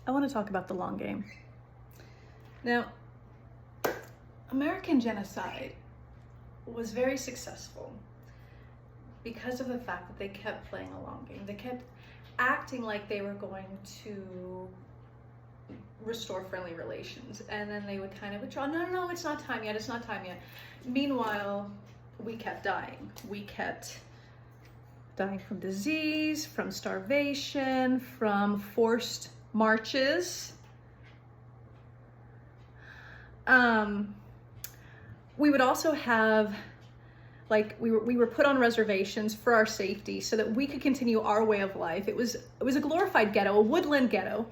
I want to talk about the long game. Now, American genocide was very successful because of the fact that they kept playing a long game. They kept acting like they were going to restore friendly relations, and then they would kind of withdraw. No, it's not time yet. It's not time yet. Meanwhile, we kept dying. We kept dying from disease, from starvation, from forced marches. We would also have, like, we were put on reservations for our safety so that we could continue our way of life. It was a glorified ghetto, a woodland ghetto.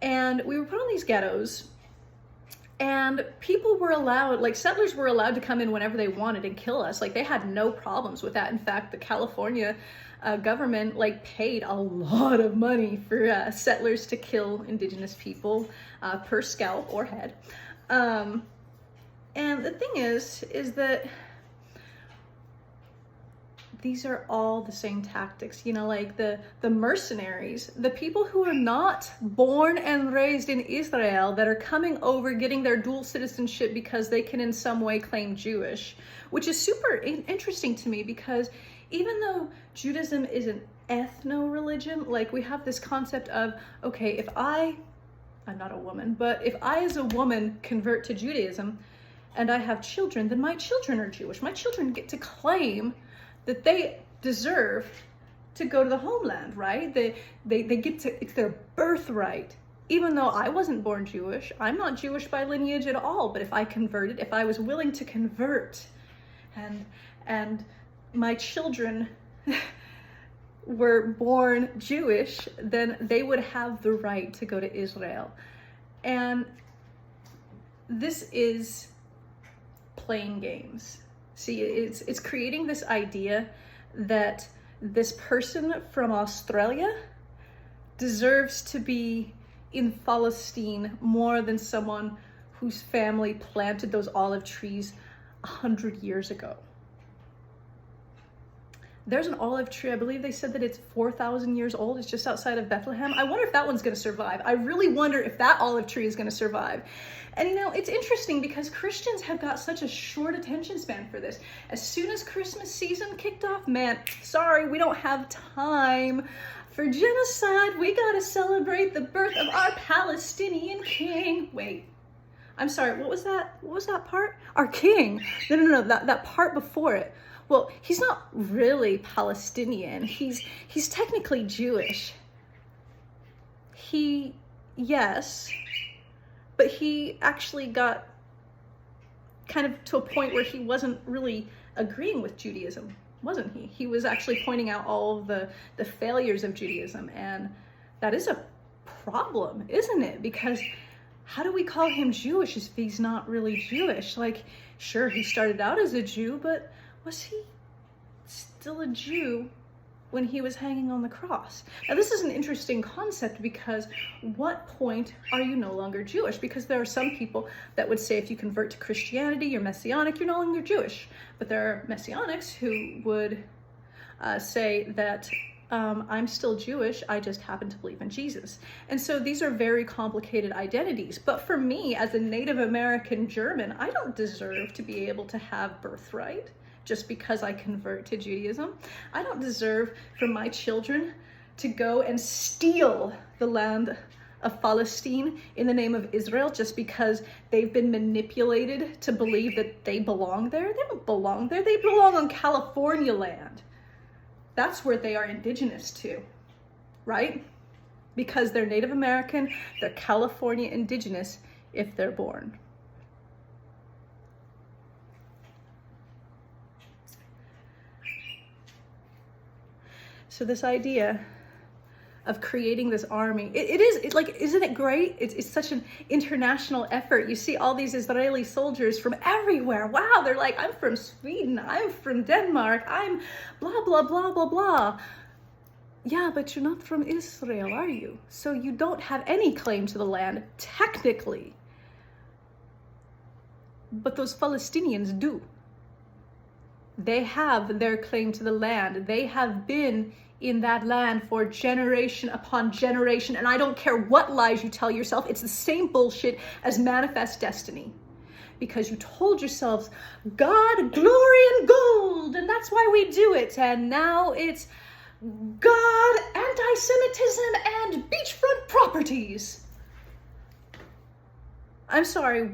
And we were put on these ghettos, and people were allowed, like settlers were allowed to come in whenever they wanted and kill us. Like, they had no problems with that. In fact, the California government like paid a lot of money for settlers to kill indigenous people per scalp or head. And the thing is that these are all the same tactics, you know, like the mercenaries, the people who are not born and raised in Israel that are coming over, getting their dual citizenship because they can in some way claim Jewish, which is super interesting to me, because even though Judaism is an ethno-religion, like we have this concept of, okay, if I'm not a woman, but if I as a woman convert to Judaism and I have children, then my children are Jewish. My children get to claim that they deserve to go to the homeland, right? They get to, it's their birthright. Even though I wasn't born Jewish, I'm not Jewish by lineage at all, but if I converted, if I was willing to convert, and my children were born Jewish, then they would have the right to go to Israel. And this is playing games. See, it's creating this idea that this person from Australia deserves to be in Palestine more than someone whose family planted those olive trees 100 years ago. There's an olive tree, I believe they said that it's 4,000 years old. It's just outside of Bethlehem. I wonder if that one's going to survive. I really wonder if that olive tree is going to survive. And you know, it's interesting because Christians have got such a short attention span for this. As soon as Christmas season kicked off, man, sorry, we don't have time for genocide. We got to celebrate the birth of our Palestinian king. Wait, I'm sorry, what was that? What was that part? Our king. No, that part before it. Well, he's not really Palestinian. He's technically Jewish. Yes, but he actually got kind of to a point where he wasn't really agreeing with Judaism, wasn't he? He was actually pointing out all of the failures of Judaism, and that is a problem, isn't it? Because how do we call him Jewish if he's not really Jewish? Like, sure, he started out as a Jew, but was he still a Jew when he was hanging on the cross? Now, this is an interesting concept, because what point are you no longer Jewish? Because there are some people that would say if you convert to Christianity, you're Messianic, you're no longer Jewish. But there are Messianics who would say that I'm still Jewish, I just happen to believe in Jesus. And so these are very complicated identities. But for me, as a Native American German, I don't deserve to be able to have birthright just because I convert to Judaism. I don't deserve for my children to go and steal the land of Palestine in the name of Israel just because they've been manipulated to believe that they belong there. They don't belong there. They belong on California land. That's where they are indigenous to, right? Because they're Native American, they're California indigenous if they're born. So this idea of creating this army, it's like, isn't it great? It's such an international effort. You see all these Israeli soldiers from everywhere. Wow, they're like, I'm from Sweden, I'm from Denmark, I'm blah, blah, blah, blah, blah. Yeah, but you're not from Israel, are you? So you don't have any claim to the land, technically. But those Palestinians do. They have their claim to the land. They have been in that land for generation upon generation. And I don't care what lies you tell yourself, it's the same bullshit as manifest destiny. Because you told yourselves, God, glory, and gold, and that's why we do it. And now it's God, anti-Semitism, and beachfront properties. I'm sorry,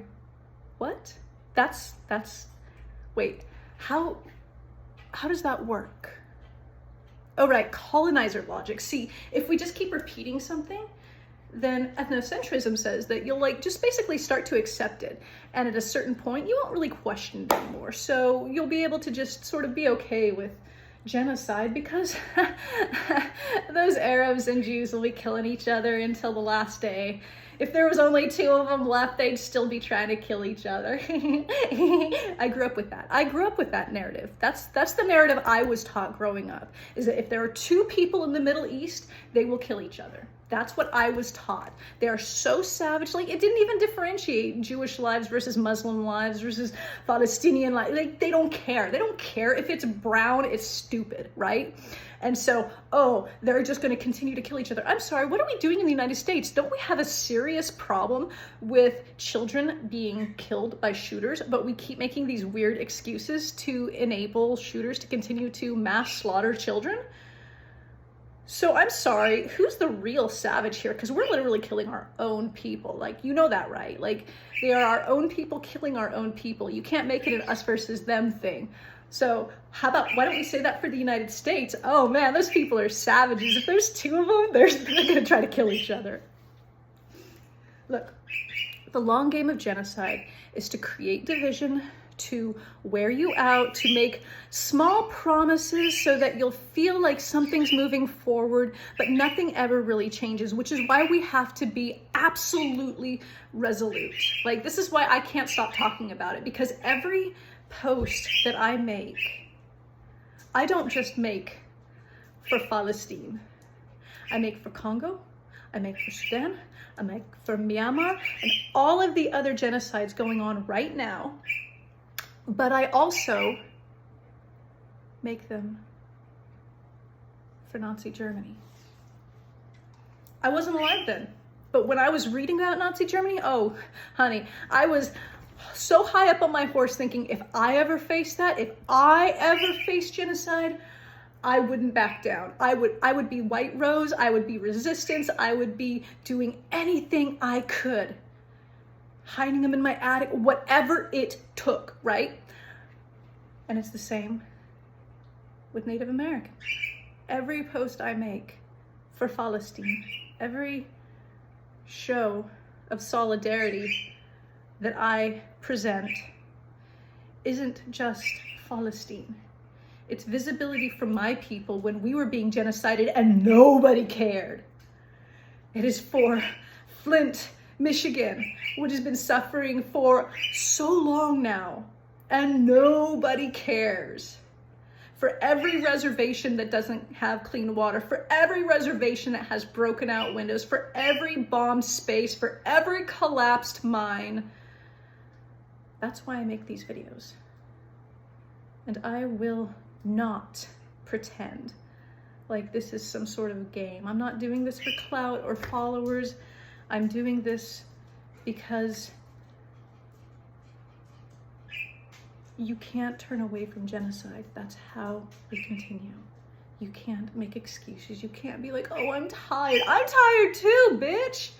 what? Wait, how does that work? Oh, right, colonizer logic. See, if we just keep repeating something, then ethnocentrism says that you'll just basically start to accept it. And at a certain point, you won't really question it anymore. So you'll be able to just sort of be okay with genocide because those Arabs and Jews will be killing each other until the last day. If there was only 2 of them left, they'd still be trying to kill each other. I grew up with that. I grew up with that narrative. That's the narrative I was taught growing up, is that if there are 2 people in the Middle East, they will kill each other. That's what I was taught. They are so savage. It didn't even differentiate Jewish lives versus Muslim lives versus Palestinian lives. They don't care. They don't care. If it's brown, it's stupid, right? And so, they're just going to continue to kill each other. I'm sorry, what are we doing in the United States? Don't we have a serious problem with children being killed by shooters, but we keep making these weird excuses to enable shooters to continue to mass slaughter children? So I'm sorry, who's the real savage here? Because we're literally killing our own people. You know that, right? They are our own people killing our own people. You can't make it an us versus them thing. So why don't we say that for the United States? Oh man, those people are savages. If there's 2 of them, they're gonna try to kill each other. Look, the long game of genocide is to create division, to wear you out, to make small promises so that you'll feel like something's moving forward, but nothing ever really changes, which is why we have to be absolutely resolute. This is why I can't stop talking about it, because every post that I make, I don't just make for Palestine. I make for Congo, I make for Sudan, I make for Myanmar, and all of the other genocides going on right now. But I also make them for Nazi Germany. I wasn't alive then, but when I was reading about Nazi Germany, oh, honey, I was so high up on my horse thinking if I ever face that, if I ever face genocide, I wouldn't back down. I would be White Rose, I would be resistance, I would be doing anything I could. Hiding them in my attic, whatever it took, right? And it's the same with Native Americans. Every post I make for Palestine, every show of solidarity that I present isn't just Palestine. It's visibility for my people when we were being genocided and nobody cared. It is for Flint, Michigan, which has been suffering for so long now, and nobody cares. For every reservation that doesn't have clean water, for every reservation that has broken out windows, for every bombed space, for every collapsed mine. That's why I make these videos. And I will not pretend like this is some sort of game. I'm not doing this for clout or followers. I'm doing this because you can't turn away from genocide. That's how we continue. You can't make excuses. You can't be like, oh, I'm tired. I'm tired too, bitch.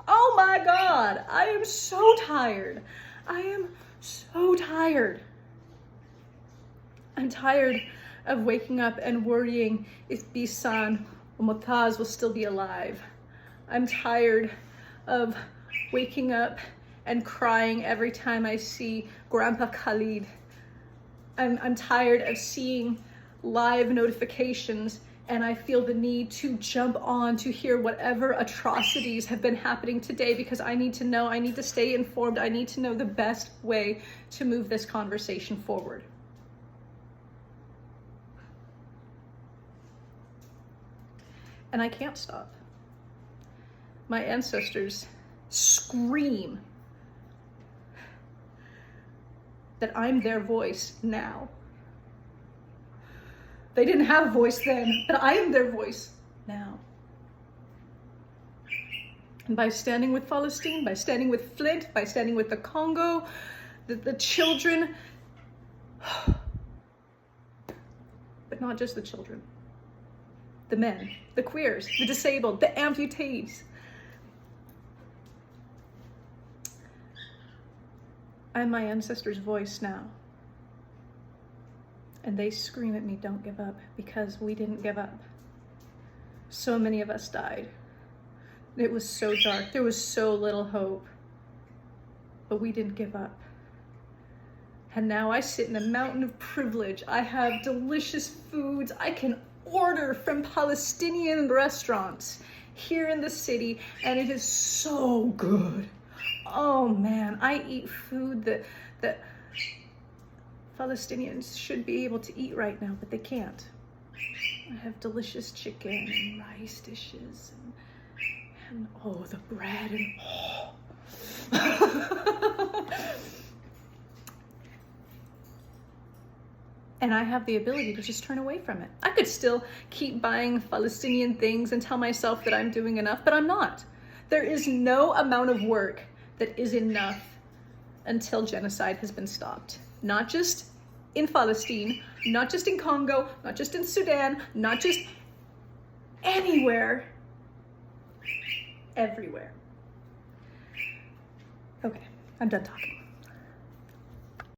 Oh my God, I am so tired. I am so tired. I'm tired of waking up and worrying if Bisan or Motaz will still be alive. I'm tired of waking up and crying every time I see Grandpa Khalid. I'm tired of seeing live notifications and I feel the need to jump on to hear whatever atrocities have been happening today because I need to know, I need to stay informed, I need to know the best way to move this conversation forward. And I can't stop. My ancestors scream that I'm their voice now. They didn't have a voice then, but I am their voice now. And by standing with Palestine, by standing with Flint, by standing with the Congo, the children, but not just the children, the men, the queers, the disabled, the amputees. I'm my ancestors' voice now. And they scream at me, don't give up, because we didn't give up. So many of us died. It was so dark. There was so little hope. But we didn't give up. And now I sit in a mountain of privilege. I have delicious foods. I can order from Palestinian restaurants here in the city, and it is so good. Oh man, I eat food that Palestinians should be able to eat right now, but they can't. I have delicious chicken and rice dishes and oh, the bread and oh. And I have the ability to just turn away from it. I could still keep buying Palestinian things and tell myself that I'm doing enough, but I'm not. There is no amount of work that is enough until genocide has been stopped. Not just in Palestine, not just in Congo, not just in Sudan, not just anywhere, everywhere. Okay, I'm done talking.